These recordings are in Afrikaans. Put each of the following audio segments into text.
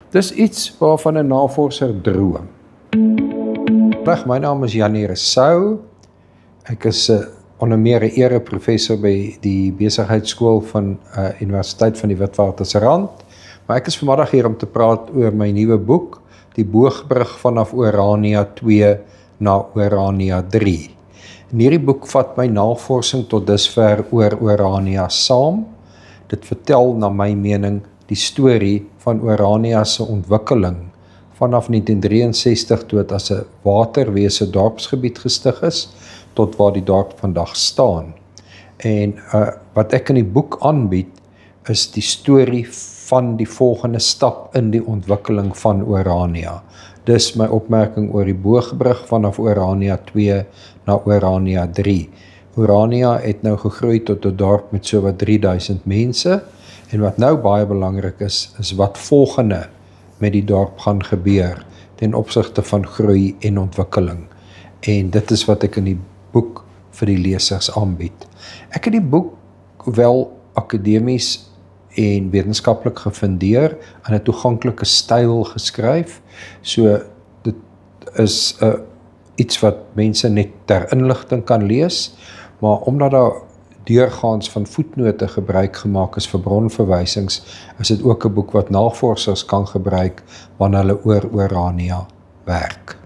Dis iets waarvan 'n navorser droom. My naam is Janie Rousseau. Ek is onder meer 'n ereprofessor by die Besigheidsskool van Universiteit van die Witwatersrand. Maar ek is vanmiddag hier om te praat oor my nuwe boek, Die Boogbrug vanaf Orania 2 na Orania 3. In hierdie boek vat my navorsing tot dusver oor Orania saam. Dit vertel na my mening die storie van Orania se ontwikkeling vanaf 1963 toe dit as 'n waterwese dorpsgebied gestig is tot waar die dorp vandag staan. En wat ek in die boek aanbied is die storie van die volgende stap in die ontwikkeling van Orania. Dis my opmerking oor die boogbrug vanaf Orania 2 na Orania 3. Orania het nou gegroei tot 'n dorp met so wat 3000 mense. En wat nou baie belangrik is wat volgende met die dorp gaan gebeur ten opsigte van groei en ontwikkeling. En dit is wat ek in die boek vir die lesers aanbied. Ek het die boek wel akademies en wetenskaplik gefundeer in 'n toeganklike styl geskryf. So dit is iets wat mense net ter inligting kan lees, maar omdat daar deurgaans van voetnote gebruik gemaak is vir bronverwysings, is dit ook 'n boek wat navorsers kan gebruik wanneer hulle oor Orania werk.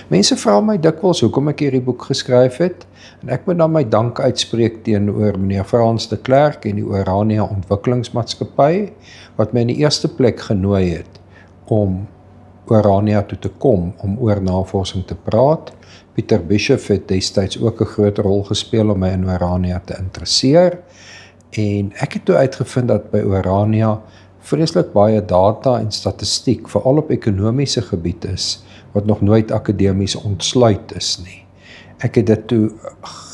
Mense vra my dikwels hoekom ek hierdie boek geskryf het, en ek moet dan my dank uitspreek teenoor meneer Frans de Klerk en die Orania Ontwikkelingsmaatskappy, wat my in die eerste plek genooi het om Orania toe te kom, om oor navorsing te praat. Pieter Bischoff het destyds ook 'n groot rol gespeel om my in Orania te interesseer. En ek het toe uitgevind dat by Orania vreeslik baie data en statistiek, veral op ekonomiese gebied is, wat nog nooit akademies ontsluit is nie. Ek het dit toe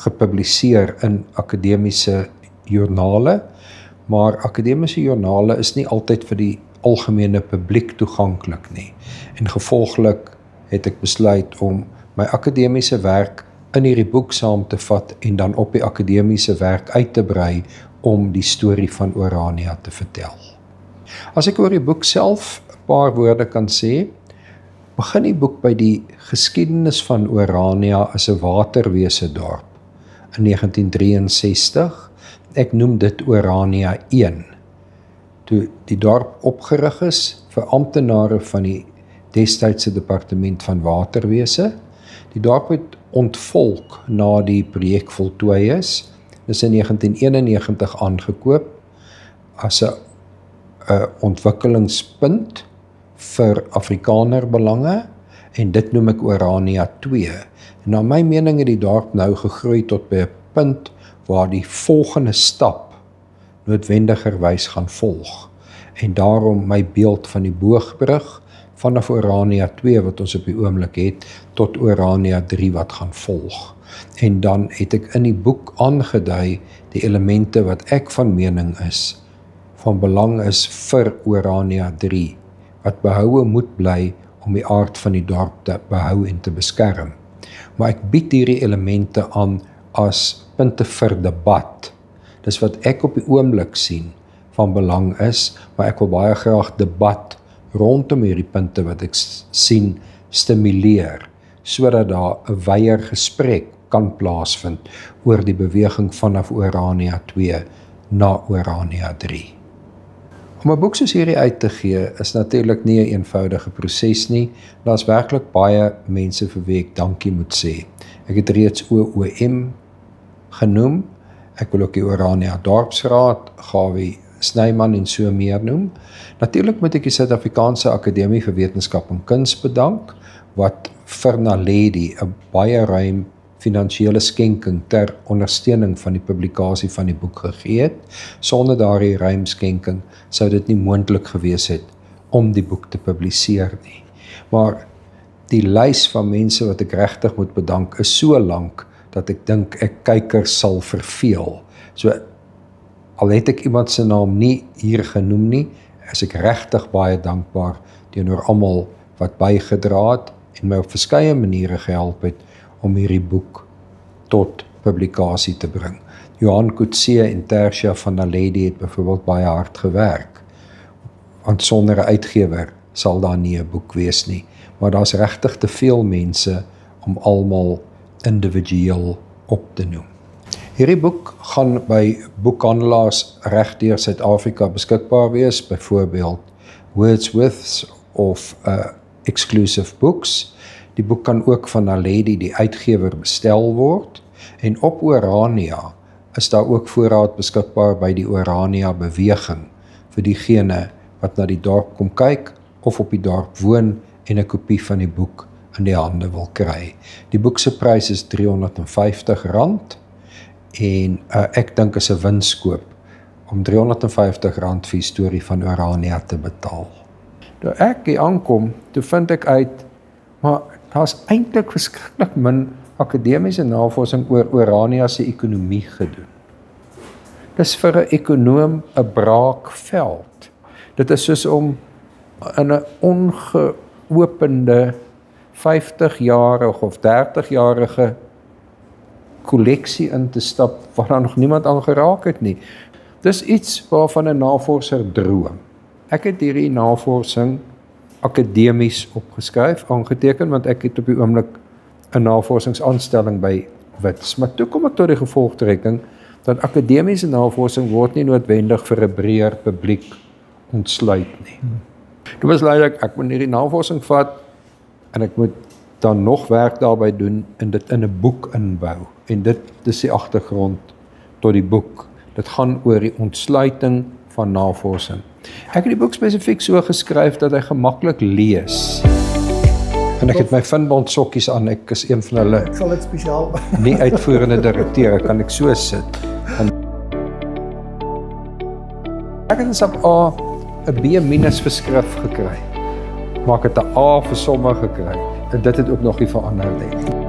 gepubliseer in akademiese joernale, maar akademiese joernale is nie altyd vir die algemene publiek toeganklik nie. En gevolglik het ek besluit om my akademiese werk in hierdie boek saam te vat en dan op die akademiese werk uit te brei om die storie van Orania te vertel. As ek oor die boek self 'n paar woorde kan sê, begin die boek by die geskiedenis van Orania as 'n waterwese dorp in 1963. Ek noem dit Orania 1. Toe die dorp opgerig is vir amptenare van die destydse departement van waterwese. Die dorp het ontvolk na die projek voltooi is. Dis in 1991 aangekoop as 'n ontwikkelingspunt vir Afrikanerbelange, en dit noem ek Orania 2. En na my mening het die dorp nou gegroei tot by 'n punt waar die volgende stap noodwendigerwys gaan volg. En daarom my beeld van die boogbrug vanaf Orania 2 wat ons op die oomblik het, tot Orania 3 wat gaan volg. En dan het ek in die boek aangedui die elemente wat ek van mening is, van belang is vir Orania 3, wat behoue moet bly om die aard van die dorp te behou en te beskerm. Maar ek bied hierdie elemente aan as punte vir debat. Dis wat ek op die oomblik sien van belang is, maar ek wil baie graag debat rondom hierdie punte wat ek sien stimuleer, sodat daar 'n wyeer gesprek kan plaasvind oor die beweging vanaf Orania 2 na Orania 3. Om 'n boek soos hierdie uit te gee is natuurlik nie 'n eenvoudige proses nie. Daar's werklik baie mense vir wie ek dankie moet sê. Ek het reeds OOM genoem. Ek wil ook die Orania Dorpsraad, Gawie Snyman en so meer noem. Natuurlik moet ek die Suid-Afrikaanse Akademie vir Wetenskap en Kuns bedank, wat vir Naledi 'n baie ruim finansiële skenking ter ondersteuning van die publikasie van die boek gegee het. Sonder daardie ruim skenking sou dit nie moontlik gewees het om die boek te publiseer nie. Maar die lys van mense wat ek regtig moet bedank is so lank dat ek dink ek kykers sal verveel. So al het ek iemand se naam nie hier genoem nie, is ek regtig baie dankbaar teenoor almal wat bygedra het en my op verskeie maniere gehelp het om hierdie boek tot publikasie te bring. Johan Coetzee en Tertia van Naledi het byvoorbeeld baie hard gewerk, want sonder 'n uitgewer sal daar nie 'n boek wees nie. Maar daar's regtig te veel mense om almal individueel op te noem. Hierdie boek gaan by boekhandelaars regdeur Suid-Afrika beskikbaar wees, byvoorbeeld Wordsworths of Exclusive Books. Die boek kan ook van Naledi, die uitgewer, bestel word. En op Orania is daar ook voorraad beskikbaar by die Orania beweging vir diegene wat na die dorp kom kyk of op die dorp woon en 'n kopie van die boek in die hande wil kry. Die boek se prys is R350 en ek dink is 'n winskoop om R350 vir die storie van Orania te betaal. Toe ek hier aankom, toe vind ek uit, maar daar's eintlik verskriklik min akademiese navorsing oor Orania se ekonomie gedoen. Dis vir 'n ekonoom 'n braakveld. Dit is soos om in 'n ongeopende 50-jarige of 30-jarige kolleksie in te stap waar daar nog niemand aan geraak het nie. Dis iets waarvan 'n navorser droom. Ek het hierdie navorsing akademies opgeskryf, aangeteken, want ek het op die oomblik 'n navorsingsaanstelling by Wits. Maar toe kom ek tot die gevolgtrekking dat akademiese navorsing word nie noodwendig vir 'n breër publiek ontsluit nie. Dit was leidelik, ek moet hierdie navorsing vat en ek moet dan nog werk daarby doen en dit in 'n boek inbou. En dit is die agtergrond tot die boek. Dit gaan oor die ontsluiting van navorsing. Ek het die boek spesifiek so geskryf dat hy gemaklik lees. En ek het my Finbond sokkies aan, ek is een van hulle. Ek sal dit spesiaal. Nie uitvoerende direkteur, kan ek so sit. En ek het in sap A 'n B- vir skrif gekry. Maar ek het 'n A vir somme gekry. En dit het ook nog nie verander nie.